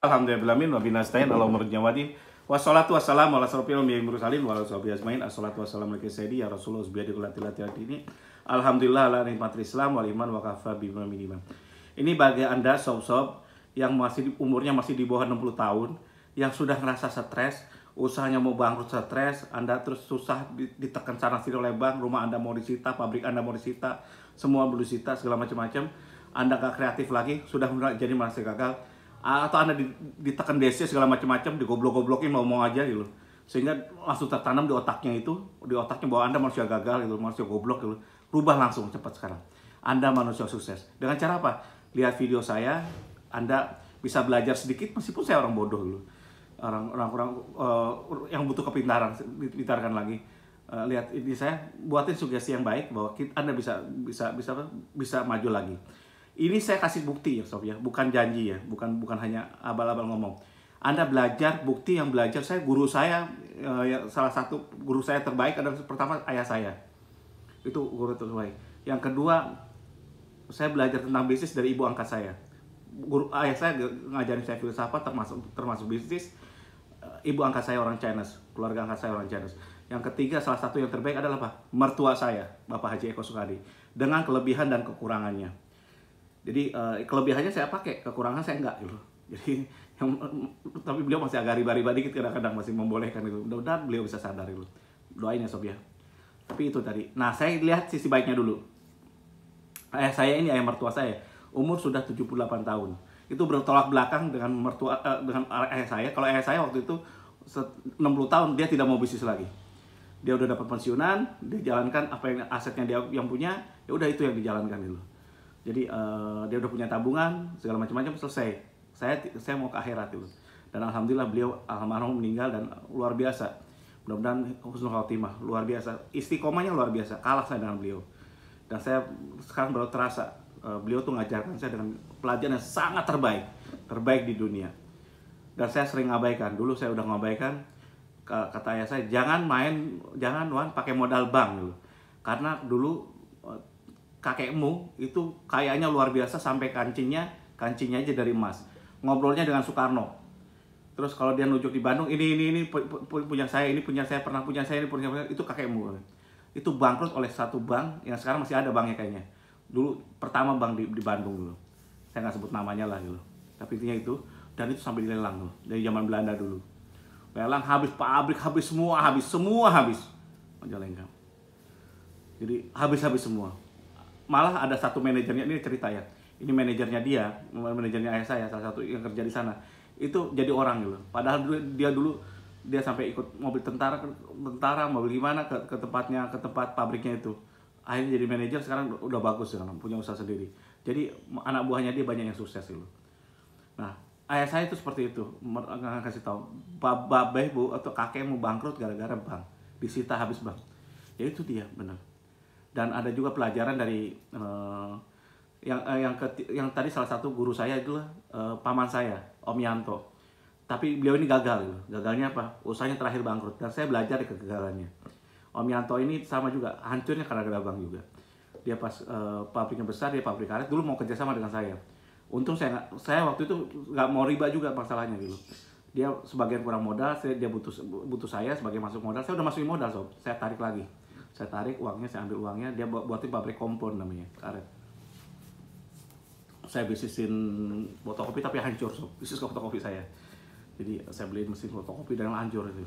Alhamdulillahirrahmanirrahim wa binastain ala umurnya wadin. Wassalatu wassalamu ala asrofil anbiya'i wal mursalin wa ala sahbihi ajmain. Assalatu wassalamu ala sayyidi ya Rasulullah subhanahu wa ta'ala ini. Alhamdulillah ala nikmatil Islam wal iman wa kafa bima min iman. Ini bagi Anda sob-sob yang masih umurnya masih di bawah 60 tahun, yang sudah ngerasa stres, usahanya mau bangkrut stres, Anda terus susah ditekan sana sini oleh bank, rumah Anda mau disita, pabrik Anda mau disita, semua mau disita, segala macam-macam. Anda gak kreatif lagi, sudah jadi merasa gagal, atau Anda ditekan DC segala macam-macam, digoblok-goblokin mau aja gitu, sehingga langsung tertanam di otaknya bahwa Anda manusia gagal gitu, manusia goblok gitu. Rubah langsung cepat sekarang, Anda manusia sukses. Dengan cara apa? Lihat video saya, Anda bisa belajar sedikit meskipun saya orang bodoh dulu, orang-orang yang butuh kepintaran, ditarkan lagi. Lihat ini, saya buatin sugesti yang baik bahwa Anda bisa maju lagi. Ini saya kasih bukti ya sob ya, bukan janji ya, bukan hanya abal-abal ngomong. Anda belajar, bukti yang belajar saya, guru saya, salah satu guru saya terbaik adalah pertama ayah saya. Itu guru terbaik. Yang kedua, saya belajar tentang bisnis dari ibu angkat saya. Ayah saya ngajarin saya filsafat termasuk bisnis. Ibu angkat saya orang Chinese, keluarga angkat saya orang Chinese. Yang ketiga, salah satu yang terbaik adalah apa? Mertua saya, Bapak Haji Eko Sukadi, dengan kelebihan dan kekurangannya. Jadi kelebihannya saya pakai, kekurangan saya enggak gitu. Jadi tapi beliau masih agak riba-riba dikit, kadang-kadang masih membolehkan itu. Mudah-mudahan beliau bisa sadar itu. Doain ya sob ya. Tapi itu tadi. Nah, saya lihat sisi baiknya dulu. Ayah saya ini, ayah mertua saya, umur sudah 78 tahun. Itu bertolak belakang dengan dengan ayah saya. Kalau ayah saya waktu itu 60 tahun dia tidak mau bisnis lagi. Dia udah dapat pensiunan, dia jalankan apa yang asetnya dia yang punya, ya udah itu yang dijalankan dulu. Jadi dia udah punya tabungan segala macam-macam, selesai. Saya mau ke akhirat dulu. Dan alhamdulillah beliau almarhum meninggal dan luar biasa. Mudah-mudahan husnul khotimah, luar biasa. Istiqomahnya luar biasa, kalah saya dengan beliau. Dan saya sekarang baru terasa beliau tuh ngajarkan saya dengan pelajaran yang sangat terbaik di dunia. Dan saya sering ngabaikan. Dulu saya udah ngabaikan, kata ayah saya, jangan Wan pakai modal bank dulu. Karena dulu kakekmu itu kayaknya luar biasa sampai kancingnya aja dari emas. Ngobrolnya dengan Soekarno. Terus kalau dia nunjuk di Bandung, ini punya saya, ini punya saya, pernah punya saya, ini punya saya, itu kakekmu. Itu bangkrut oleh satu bank yang sekarang masih ada banknya kayaknya. Dulu pertama bank di Bandung dulu. Saya nggak sebut namanya lah gitu. Tapi intinya itu, dan itu sampai dilelang dulu, dari zaman Belanda dulu. Lelang habis, pabrik habis, semua habis. Majalengka. Jadi habis semua. Malah ada satu manajernya, ini cerita ya. Ini manajernya manajernya ayah saya, salah satu yang kerja di sana. Itu jadi orang gitu. Padahal dia sampai ikut mobil tentara, mobil gimana ke tempat pabriknya itu. Akhirnya jadi manajer, sekarang udah bagus sekarang, punya usaha sendiri. Jadi anak buahnya dia banyak yang sukses gitu. Nah, ayah saya itu seperti itu, nggak kasih tahu. Babeh bu atau kakek mau bangkrut gara-gara bank, disita habis bank. Ya itu dia benar. Dan ada juga pelajaran dari yang tadi salah satu guru saya itulah paman saya, Om Yanto. Tapi beliau ini gagal gitu. Gagalnya apa? Usahanya terakhir bangkrut. Dan saya belajar dari kegagalannya. Om Yanto ini sama juga, hancurnya karena gagal bank juga. Dia pas pabriknya besar, dia pabrik karet, dulu mau kerjasama dengan saya. Untung saya waktu itu nggak mau riba juga masalahnya gitu. Dia sebagian kurang modal, dia butuh saya sebagai masuk modal. Saya udah masukin modal sob, saya tarik lagi. Saya tarik uangnya, saya ambil uangnya, dia buatin pabrik kompon namanya, karet. Saya bisnisin fotokopi tapi hancur sob, bisnis fotokopi saya. Jadi saya beliin mesin fotokopi dan hancur itu.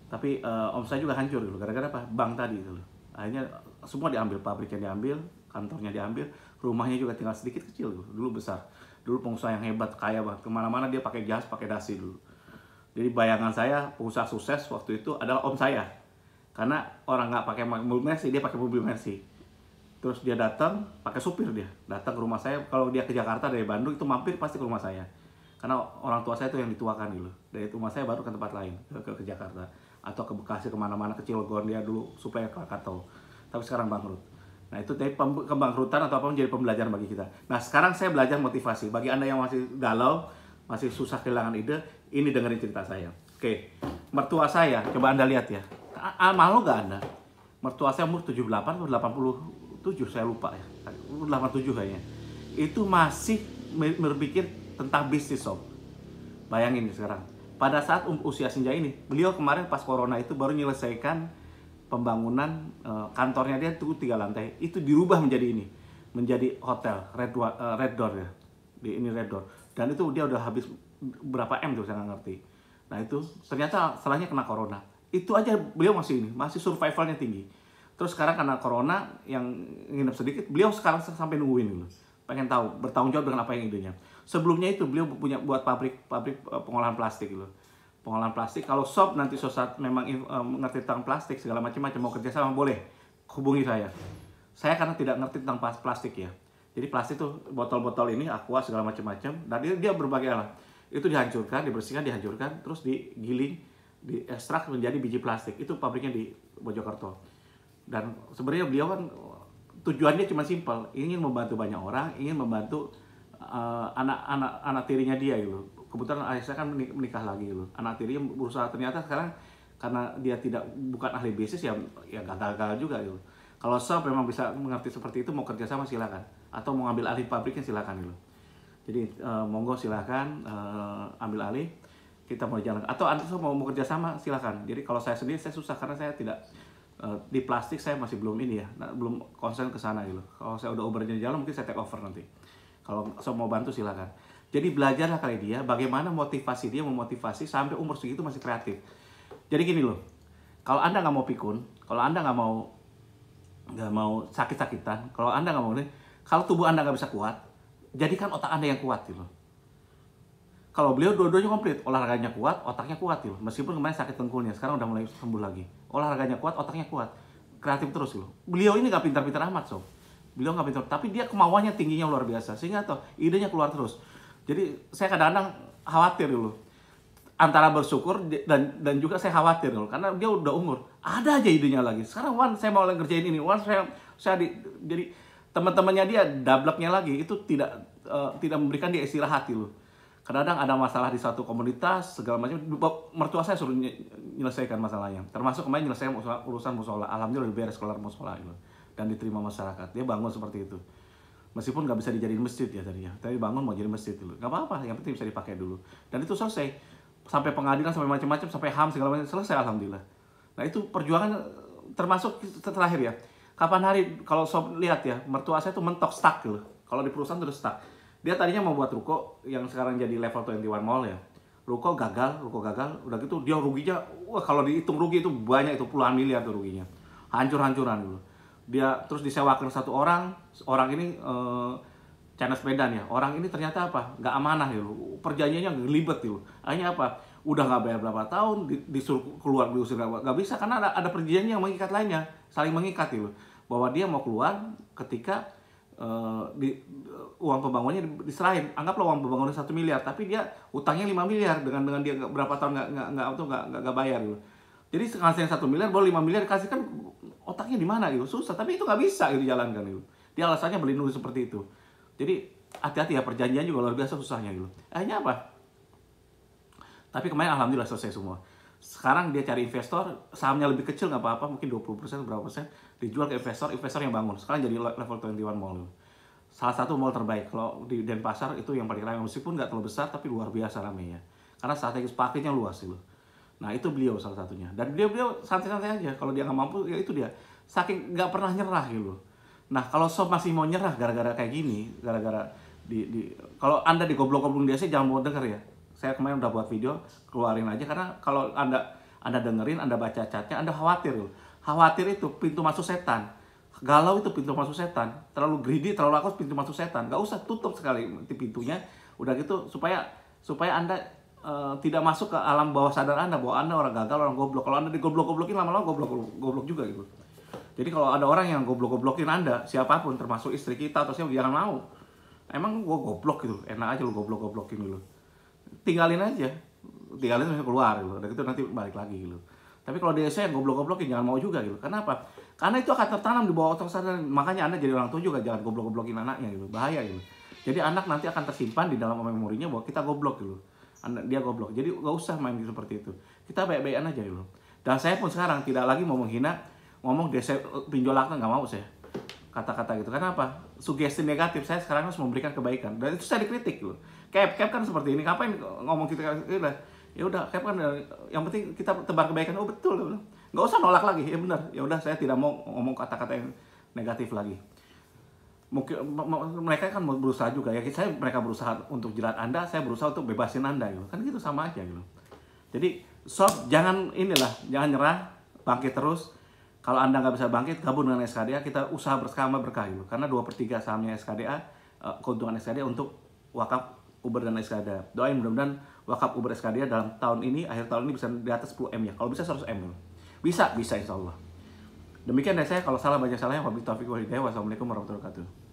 Tapi om saya juga hancur gitu, gara-gara apa? Bank tadi gitu. Akhirnya semua diambil, pabriknya diambil, kantornya diambil, rumahnya juga tinggal sedikit kecil gitu. Dulu besar, dulu pengusaha yang hebat, kaya banget, kemana-mana dia pakai jas, pakai dasi dulu. Jadi bayangan saya pengusaha sukses waktu itu adalah om saya. Karena orang nggak pakai mobil Mercy, dia pakai mobil Mercy. Terus dia datang, pakai supir dia. Datang ke rumah saya, kalau dia ke Jakarta dari Bandung itu mampir pasti ke rumah saya. Karena orang tua saya itu yang dituakan gitu. Dari rumah saya baru ke tempat lain, ke Jakarta. Atau ke Bekasi, kemana-mana, ke Cilegon dia dulu supaya ke Krakatau. Tapi sekarang bangkrut. Nah itu dari kebangkrutan atau apa menjadi pembelajaran bagi kita. Nah sekarang saya belajar motivasi. Bagi Anda yang masih galau, masih susah kehilangan ide, ini dengerin cerita saya. Oke, mertua saya, coba Anda lihat ya. Malu gak Anda? Mertua saya umur 78 atau 87, saya lupa ya. 87 kayaknya. Itu masih berpikir tentang bisnis sob. Bayangin sekarang. Pada saat usia senja ini, beliau kemarin pas corona itu baru menyelesaikan pembangunan kantornya dia tuh 3 lantai. Itu dirubah menjadi ini, menjadi hotel Red Door ya. Ini Red Door. Dan itu dia udah habis berapa M tuh saya nggak ngerti. Nah itu ternyata setelahnya kena corona. Itu aja beliau masih survivalnya tinggi. Terus sekarang karena corona yang nginep sedikit, beliau sekarang sampai nungguin gitu. Pengen tahu, bertanggung jawab dengan apa yang idenya. Sebelumnya itu beliau punya buat pabrik pengolahan plastik gitu. Pengolahan plastik. Kalau shop nanti saat memang ngerti tentang plastik segala macam-macam mau kerja sama boleh hubungi saya. Saya karena tidak ngerti tentang plastik ya. Jadi plastik tuh botol-botol ini aqua segala macam-macam. Dan dia berbagai lah. Itu dihancurkan, dibersihkan, dihancurkan, terus digiling, diekstrak menjadi biji plastik. Itu pabriknya di Mojokerto. Dan sebenarnya beliau kan tujuannya cuma simpel, ingin membantu banyak orang, ingin membantu anak tirinya dia gitu. Kebetulan ayah saya kan menikah lagi gitu. Anak tirinya berusaha, ternyata sekarang karena dia bukan ahli bisnis ya gagal-gagal juga gitu. Kalau shop memang bisa mengerti seperti itu, mau kerjasama silakan, atau mau ambil alih pabriknya silakan gitu. Jadi monggo silakan ambil alih, kita mau jalan. Atau anda mau kerjasama silakan. Jadi kalau saya sendiri saya susah karena saya tidak di plastik, saya masih belum ini ya, belum konsen ke sana gitu. Kalau saya udah Ubernya jalan mungkin saya take over nanti. Kalau saya mau bantu silakan. Jadi belajarlah kali dia bagaimana motivasi dia memotivasi sampai umur segitu masih kreatif. Jadi gini loh, kalau anda nggak mau pikun, kalau anda nggak mau sakit-sakitan, kalau anda nggak mau ini, kalau tubuh anda nggak bisa kuat, jadikan otak anda yang kuat gitu. Kalau beliau dua-duanya komplit, olahraganya kuat, otaknya kuat gitu. Meskipun kemarin sakit dengkulnya, sekarang udah mulai sembuh lagi. Olahraganya kuat, otaknya kuat, kreatif terus loh. Beliau ini nggak pintar-pintar amat sob. Beliau nggak pintar, tapi dia kemauannya tingginya luar biasa, sehingga idenya keluar terus. Jadi saya kadang-kadang khawatir dulu, antara bersyukur dan juga saya khawatir dulu, karena dia udah umur, ada aja idenya lagi. Sekarang saya mau ngerjain ini, jadi teman-temannya dia dableknya lagi itu tidak memberikan dia istirahat gitu. Kadang-kadang ada masalah di suatu komunitas segala macam, mertua saya suruh menyelesaikan masalahnya, termasuk kemarin menyelesaikan urusan musola. Alhamdulillah beres kelar musola gitu, dan diterima masyarakat. Dia bangun seperti itu, meskipun nggak bisa dijadiin masjid ya tadinya, tapi bangun mau jadi masjid dulu, nggak apa-apa, yang penting bisa dipakai dulu. Dan itu selesai, sampai pengadilan, sampai macam-macam, sampai HAM segala macam selesai alhamdulillah. Nah itu perjuangan, termasuk terakhir ya. Kapan hari kalau sob lihat ya, mertua saya tuh mentok stuck gitu. Kalau di perusahaan terus stuck. Dia tadinya mau buat ruko yang sekarang jadi level 21 mall ya. Ruko gagal, udah gitu dia ruginya, wah kalau dihitung rugi itu banyak, itu puluhan miliar tuh ruginya. Hancur-hancuran dulu. Dia terus disewakan satu orang ini Canas Medan ya. Orang ini ternyata apa? Nggak amanah gitu. Perjanjiannya gelibet gitu. Akhirnya apa? Udah nggak bayar berapa tahun, disuruh keluar, diusir nggak bisa karena ada perjanjian yang mengikat lainnya, saling mengikat gitu. Bahwa dia mau keluar ketika uang pembangunannya diserahin. Anggaplah uang pembangunan 1 miliar, tapi dia utangnya 5 miliar dengan dia berapa tahun nggak bayar gitu. Jadi sekalian 1 miliar baru 5 miliar dikasih, kan otaknya di mana gitu, susah. Tapi itu nggak bisa gitu dijalankan gitu. Dia alasannya melindungi seperti itu. Jadi hati-hati ya, perjanjian juga luar biasa susahnya gitu. Akhirnya apa? Tapi kemarin alhamdulillah selesai semua. Sekarang dia cari investor, sahamnya lebih kecil nggak apa-apa, mungkin 20% berapa persen, dijual ke investor yang bangun. Sekarang jadi level 21 mall. Salah satu mall terbaik kalau di Denpasar, itu yang paling ramai, meskipun nggak terlalu besar tapi luar biasa ramainya. Karena strategis pakainya luas gitu. Nah itu beliau salah satunya. Dan beliau santai-santai aja, kalau dia nggak mampu ya itu dia. Saking nggak pernah nyerah gitu. Nah kalau sob masih mau nyerah gara-gara kayak gini, gara-gara kalau anda digoblok-goblok dia sih jangan mau denger ya. Saya kemarin udah buat video, keluarin aja, karena kalau anda dengerin, anda baca chatnya, anda khawatir loh. Khawatir itu pintu masuk setan. Galau itu pintu masuk setan. Terlalu greedy, terlalu laku pintu masuk setan. Gak usah, tutup sekali pintunya. Udah gitu supaya anda tidak masuk ke alam bawah sadar anda bahwa anda orang gagal, orang goblok. Kalau anda digoblok-goblokin, lama-lama goblok juga gitu. Jadi kalau ada orang yang goblok-goblokin anda, siapapun termasuk istri kita atau siapa, jangan mau. Emang gua goblok gitu, enak aja lu goblok-goblokin dulu. Tinggalin terus keluar gitu. Dan itu nanti balik lagi gitu. Tapi kalau dia yang goblok-goblokin, jangan mau juga gitu. Kenapa? Karena itu akan tertanam di bawah otak sadar. Makanya anda jadi orang tua juga jangan goblok-goblokin anaknya gitu. Bahaya gitu. Jadi anak nanti akan tersimpan di dalam memorinya bahwa kita goblok gitu. Dia goblok. Jadi gak usah main gitu seperti itu. Kita baik-baikan aja gitu. Dan saya pun sekarang tidak lagi mau menghina, ngomong desa pinjol akna, nggak mau saya. kata-kata gitu. Karena apa? Sugesti negatif. Saya sekarang harus memberikan kebaikan. Dan itu saya dikritik loh. Cap kan seperti ini. Ngapain ngomong kita? Ya udah, Cap kan yang penting kita tebar kebaikan. Oh betul, nggak usah nolak lagi. Ya benar. Ya udah, saya tidak mau ngomong kata-kata yang negatif lagi. Mungkin mereka kan berusaha juga ya. Mereka berusaha untuk jilat Anda, saya berusaha untuk bebasin Anda gitu. Kan gitu sama aja gitu. Jadi jangan nyerah, bangkit terus. Kalau Anda nggak bisa bangkit, gabung dengan SKDA, kita usaha bersama berkah gitu. Karena 2/3 sahamnya SKDA, keuntungan SKDA untuk wakaf Uber dan SKDA. Doain mudah-mudahan wakaf Uber SKDA dalam tahun ini, akhir tahun ini bisa di atas 10 M ya. Kalau bisa 100 M. Bisa insya Allah. Demikian dari saya, kalau salah baca salahnya, wabillahi taufiq wal hidayah. Wassalamualaikum warahmatullahi wabarakatuh.